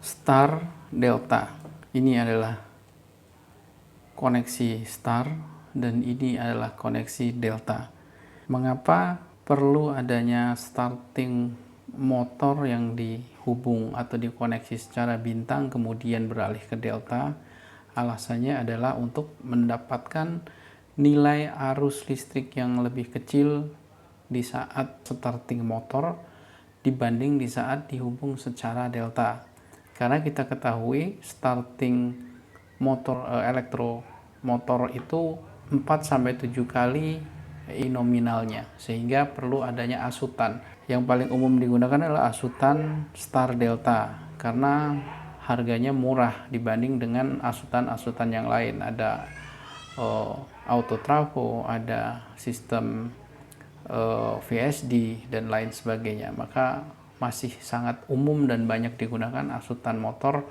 Star Delta. Ini adalah koneksi Star dan ini adalah koneksi Delta. Mengapa perlu adanya starting motor yang dihubung atau dikoneksi secara bintang kemudian beralih ke Delta? Alasannya adalah untuk mendapatkan nilai arus listrik yang lebih kecil di saat starting motor dibanding di saat dihubung secara Delta. Karena kita ketahui starting motor elektromotor itu 4-7 kali nominalnya, sehingga perlu adanya asutan. Yang paling umum digunakan adalah asutan Star Delta karena harganya murah dibanding dengan asutan-asutan yang lain. Ada auto trafo, ada sistem VSD dan lain sebagainya. Maka masih sangat umum dan banyak digunakan asutan motor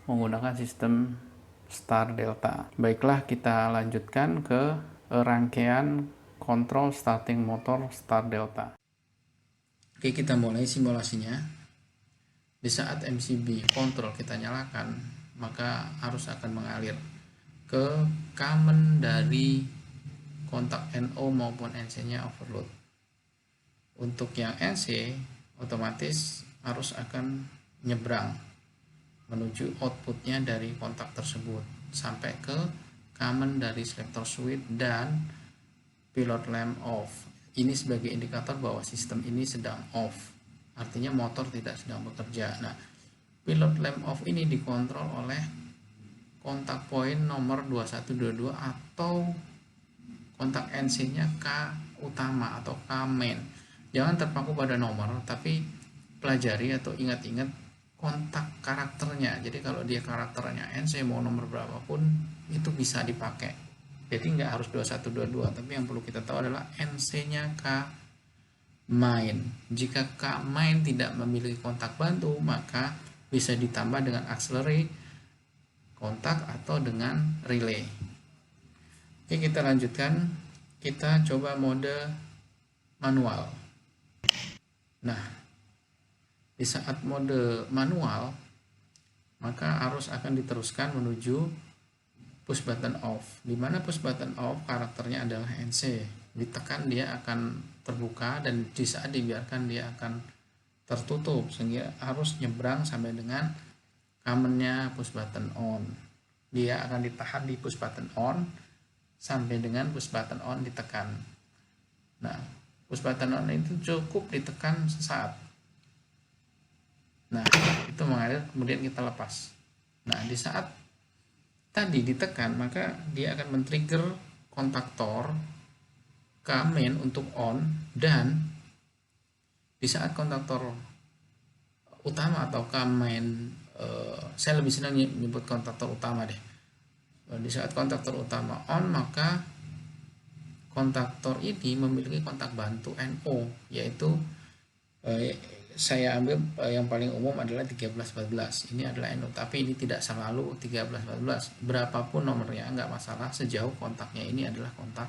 menggunakan sistem Star Delta. Baiklah, kita lanjutkan ke rangkaian kontrol starting motor Star Delta. Oke, kita mulai simulasinya. Di saat MCB kontrol kita nyalakan, maka arus akan mengalir ke common dari kontak NO maupun NC-nya overload. Untuk yang NC, otomatis arus akan nyebrang menuju outputnya dari kontak tersebut sampai ke common dari selector switch dan pilot lamp off. Ini sebagai indikator bahwa sistem ini sedang off, artinya motor tidak sedang bekerja. Nah, pilot lamp off ini dikontrol oleh kontak point nomor 2122 atau kontak NC-nya K utama atau K main. Jangan terpaku pada nomor, tapi pelajari atau ingat-ingat kontak karakternya. Jadi kalau dia karakternya NC mau nomor berapapun itu bisa dipakai. Jadi nggak harus 2122, tapi yang perlu kita tahu adalah NC-nya K main. Jika K main tidak memiliki kontak bantu, maka bisa ditambah dengan auxiliary kontak atau dengan relay. Oke, kita lanjutkan. Kita coba mode manual. Nah, di saat mode manual, maka arus akan diteruskan menuju push button off. Di mana push button off karakternya adalah NC. Ditekan dia akan terbuka dan di saat dibiarkan dia akan tertutup sehingga arus nyebrang sampai dengan commonnya push button on. Dia akan ditahan di push button on sampai dengan push button on ditekan. Nah, push button on itu cukup ditekan sesaat. Nah, itu mengalir, kemudian kita lepas. Nah, di saat tadi ditekan, maka dia akan men-trigger kontaktor K main untuk on, dan di saat kontaktor utama atau K main, saya lebih senang menyebut kontaktor utama deh. Di saat kontaktor utama on, maka kontaktor ini memiliki kontak bantu NO, yaitu saya ambil yang paling umum adalah 1314. Ini adalah NO, tapi ini tidak selalu 1314. Berapapun nomornya nggak masalah sejauh kontaknya ini adalah kontak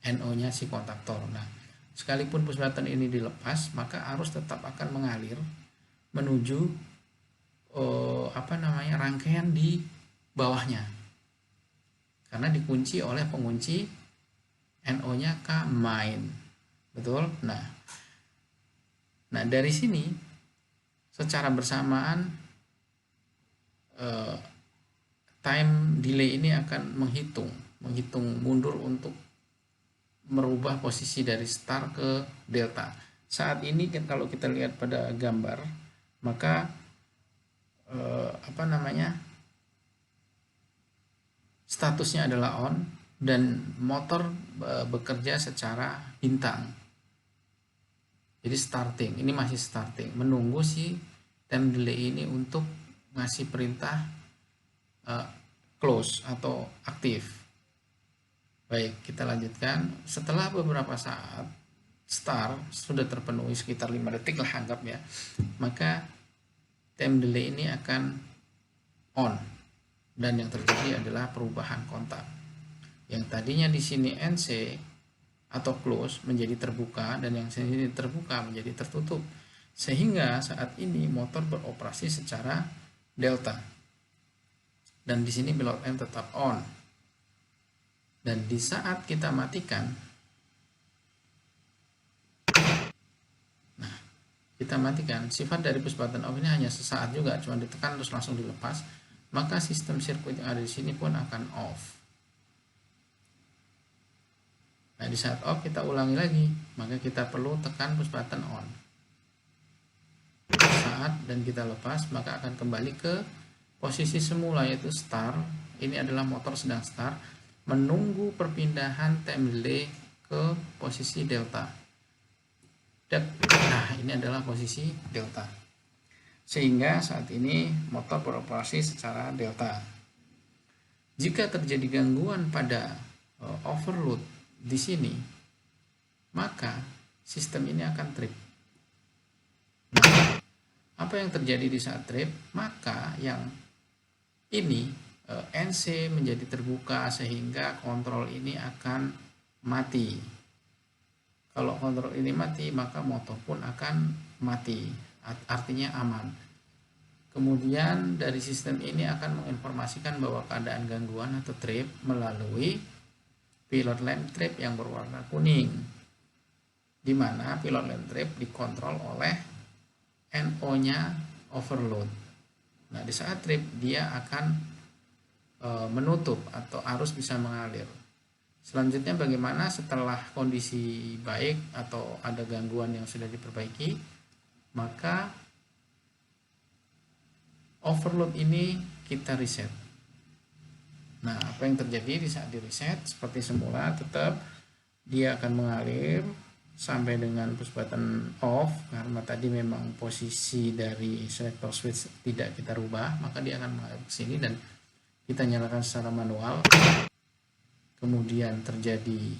NO-nya si kontaktor. Nah, sekalipun push button ini dilepas, maka arus tetap akan mengalir menuju rangkaian di bawahnya. Karena dikunci oleh pengunci NO-nya K main. Betul? Nah, dari sini secara bersamaan time delay ini akan menghitung mundur untuk merubah posisi dari start ke delta. Saat ini kalau kita lihat pada gambar, maka statusnya adalah on dan motor bekerja secara bintang. Jadi starting, ini masih starting, menunggu si time delay ini untuk ngasih perintah close atau aktif. Baik, kita lanjutkan. Setelah beberapa saat start sudah terpenuhi sekitar 5 detik lah anggap ya, maka time delay ini akan on dan yang terjadi adalah perubahan kontak. Yang tadinya di sini NC atau close menjadi terbuka dan yang sini terbuka menjadi tertutup, sehingga saat ini motor beroperasi secara delta. Dan di sini pilot lamp tetap on. Dan di saat kita matikan, nah kita matikan, sifat dari push button off ini hanya sesaat juga, cuma ditekan terus langsung dilepas, maka sistem sirkuit yang ada di sini pun akan off. Nah di saat off kita ulangi lagi, maka kita perlu tekan push button on. Saat dan kita lepas, maka akan kembali ke posisi semula yaitu start. Ini adalah motor sedang start, menunggu perpindahan time delay ke posisi delta. Nah ini adalah posisi delta, sehingga saat ini motor beroperasi secara delta. Jika terjadi gangguan pada overload di sini, maka sistem ini akan trip. Nah, apa yang terjadi di saat trip? Maka yang ini NC menjadi terbuka sehingga kontrol ini akan mati. Kalau kontrol ini mati, maka motor pun akan mati, artinya aman. Kemudian dari sistem ini akan menginformasikan bahwa keadaan gangguan atau trip melalui pilot lamp trip yang berwarna kuning, di mana pilot lamp trip dikontrol oleh NO-nya overload. Nah, di saat trip dia akan menutup atau arus bisa mengalir. Selanjutnya bagaimana setelah kondisi baik atau ada gangguan yang sudah diperbaiki, maka overload ini kita reset. Nah, apa yang terjadi di saat di reset? Seperti semula, tetap dia akan mengalir sampai dengan push button off, karena tadi memang posisi dari selector switch tidak kita rubah, maka dia akan mengalir ke sini dan kita nyalakan secara manual. Kemudian terjadi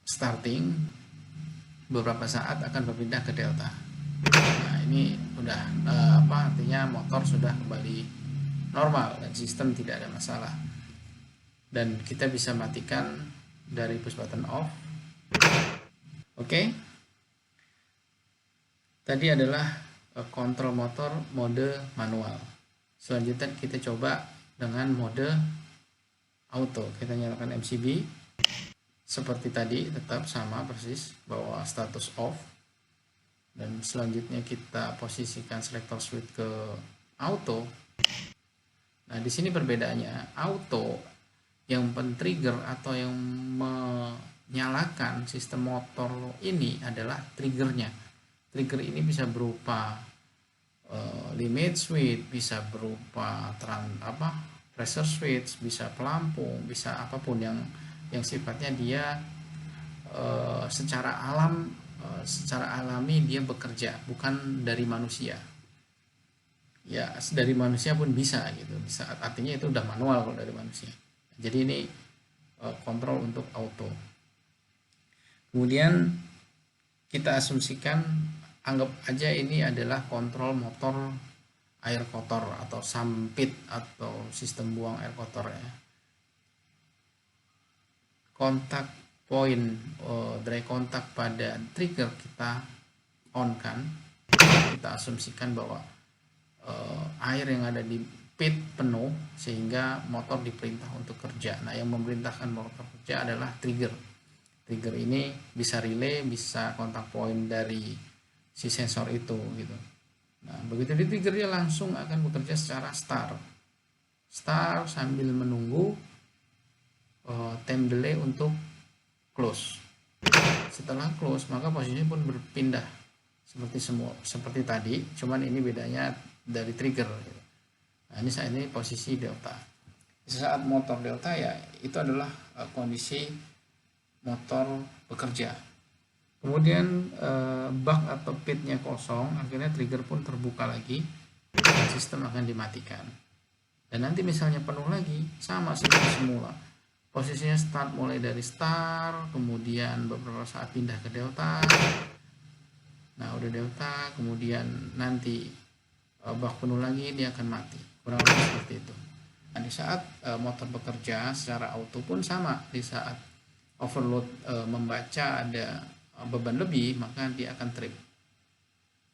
starting, beberapa saat akan berpindah ke delta. Nah, ini udah artinya motor sudah kembali normal dan sistem tidak ada masalah, dan kita bisa matikan dari push button off. Oke. Tadi adalah kontrol motor mode manual. Selanjutnya kita coba dengan mode auto. Kita nyalakan MCB seperti tadi, tetap sama persis, bahwa status off, dan selanjutnya kita posisikan selector switch ke auto. Nah, di sini perbedaannya, auto yang men-trigger atau yang menyalakan sistem motor ini adalah triggernya. Trigger ini bisa berupa limit switch, bisa berupa pressure switch, bisa pelampung, bisa apapun yang sifatnya dia secara alami dia bekerja, bukan dari manusia. Ya, dari manusia pun bisa gitu. Artinya itu udah manual kalau dari manusia. Jadi ini kontrol untuk auto. Kemudian kita asumsikan, anggap aja ini adalah kontrol motor air kotor atau sampit atau sistem buang air kotor ya. Kontak point dry kontak pada trigger kita on kan. Kita asumsikan bahwa air yang ada di pit penuh sehingga motor diperintah untuk kerja. Nah, yang memerintahkan motor kerja adalah trigger. Trigger ini bisa relay, bisa kontak point dari si sensor itu gitu. Nah, begitu di trigger dia langsung akan bekerja secara start sambil menunggu time delay untuk close. Setelah close, maka posisinya pun berpindah seperti tadi, cuman ini bedanya dari trigger. Nah, ini saat ini posisi delta. Saat motor delta ya itu adalah kondisi motor bekerja. Kemudian bak atau pitnya kosong, akhirnya trigger pun terbuka lagi dan sistem akan dimatikan. Dan nanti misalnya penuh lagi, sama seperti semula. Posisinya start mulai dari start, kemudian beberapa saat pindah ke delta. Nah, udah delta, kemudian nanti bak penuh lagi, dia akan mati. Kurang lebih seperti itu. Nah, di saat motor bekerja secara auto pun sama. Di saat overload membaca ada beban lebih, maka dia akan trip.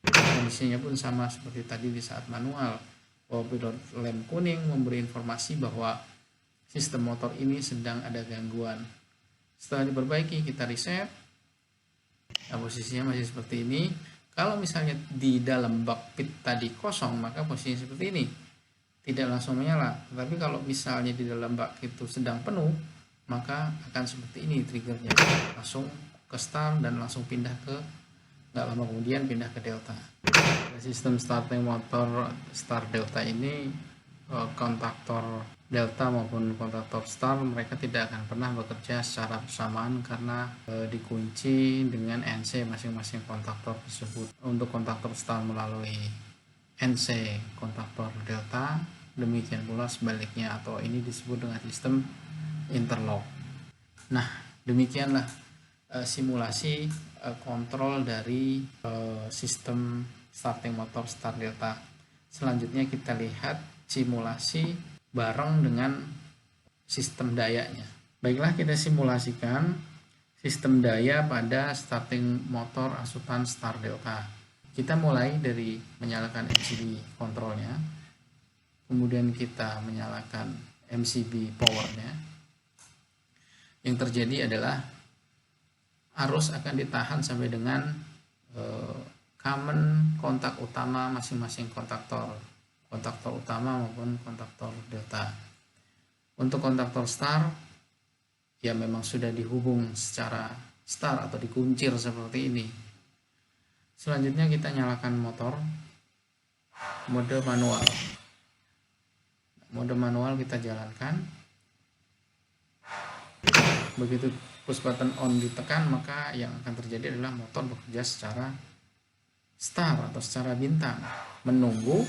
Kondisinya pun sama seperti tadi di saat manual, bahwa pilot lamp kuning memberi informasi bahwa sistem motor ini sedang ada gangguan. Setelah diperbaiki, kita reset. Nah, posisinya masih seperti ini. Kalau misalnya di dalam bak pit tadi kosong, maka posisinya seperti ini, tidak langsung menyala. Tapi kalau misalnya di dalam bak itu sedang penuh, maka akan seperti ini triggernya, langsung ke start dan langsung pindah ke, nggak lama kemudian pindah ke delta. Sistem starting motor start delta ini, kontaktor delta maupun kontaktor start mereka tidak akan pernah bekerja secara bersamaan karena dikunci dengan NC masing-masing kontaktor tersebut. Untuk kontaktor start melalui NC kontaktor delta, demikian pula sebaliknya, atau ini disebut dengan sistem interlock. Nah, demikianlah simulasi kontrol dari sistem starting motor start delta. Selanjutnya kita lihat simulasi bareng dengan sistem dayanya. Baiklah, kita simulasikan sistem daya pada starting motor asupan start delta. Kita mulai dari menyalakan MCB kontrolnya, kemudian kita menyalakan MCB powernya. Yang terjadi adalah arus akan ditahan sampai dengan common kontak utama masing-masing kontaktor utama maupun kontaktor delta. Untuk kontaktor start, ya memang sudah dihubung secara start atau dikuncir seperti ini. Selanjutnya kita nyalakan motor mode manual. Mode manual kita jalankan. Begitu push button on ditekan, maka yang akan terjadi adalah motor bekerja secara star atau secara bintang, menunggu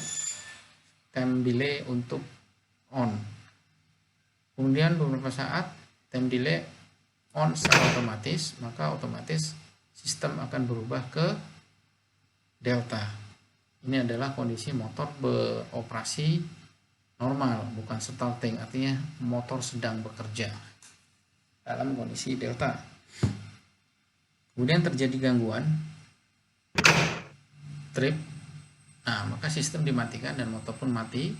time delay untuk on. Kemudian beberapa saat time delay on secara otomatis, maka otomatis sistem akan berubah ke delta. Ini adalah kondisi motor beroperasi normal, bukan starting, artinya motor sedang bekerja dalam kondisi delta. Kemudian terjadi gangguan trip, nah maka sistem dimatikan dan motor pun mati.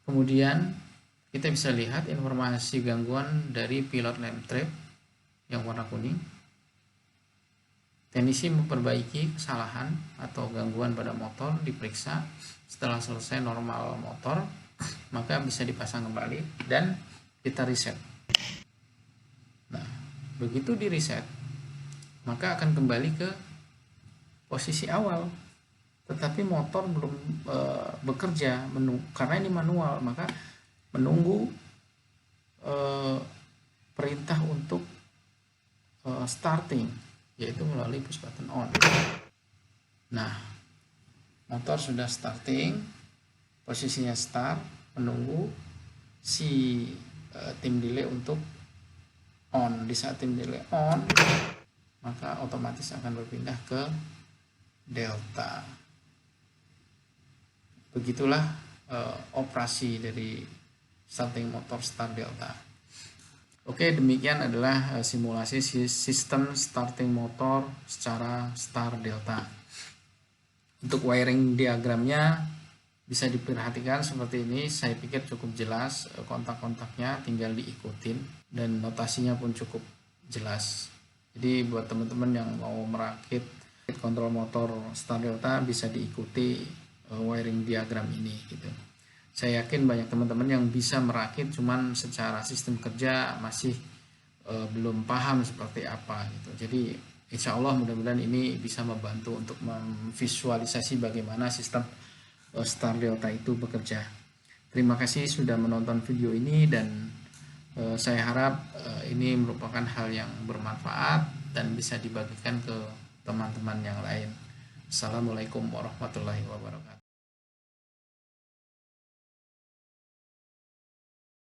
Kemudian kita bisa lihat informasi gangguan dari pilot lamp trip yang warna kuning. Teknisi memperbaiki kesalahan atau gangguan pada motor, diperiksa. Setelah selesai normal motor, maka bisa dipasang kembali dan kita reset. Nah, begitu di reset, maka akan kembali ke posisi awal, tetapi motor belum bekerja karena ini manual, maka menunggu perintah untuk starting, yaitu melalui push button on. Nah, motor sudah starting, posisinya start, menunggu si tim delay untuk on. Di saat tim delay on, maka otomatis akan berpindah ke delta. Begitulah operasi dari starting motor start delta. Oke, demikian adalah simulasi sistem starting motor secara start delta. Untuk wiring diagramnya bisa diperhatikan seperti ini. Saya pikir cukup jelas, kontak-kontaknya tinggal diikutin dan notasinya pun cukup jelas. Jadi buat teman-teman yang mau merakit kontrol motor start delta bisa diikuti wiring diagram ini gitu. Saya yakin banyak teman-teman yang bisa merakit, cuman secara sistem kerja masih belum paham seperti apa gitu. Jadi insya Allah mudah-mudahan ini bisa membantu untuk memvisualisasi bagaimana sistem start delta itu bekerja. Terima kasih sudah menonton video ini dan saya harap ini merupakan hal yang bermanfaat dan bisa dibagikan ke teman-teman yang lain. Assalamualaikum warahmatullahi wabarakatuh.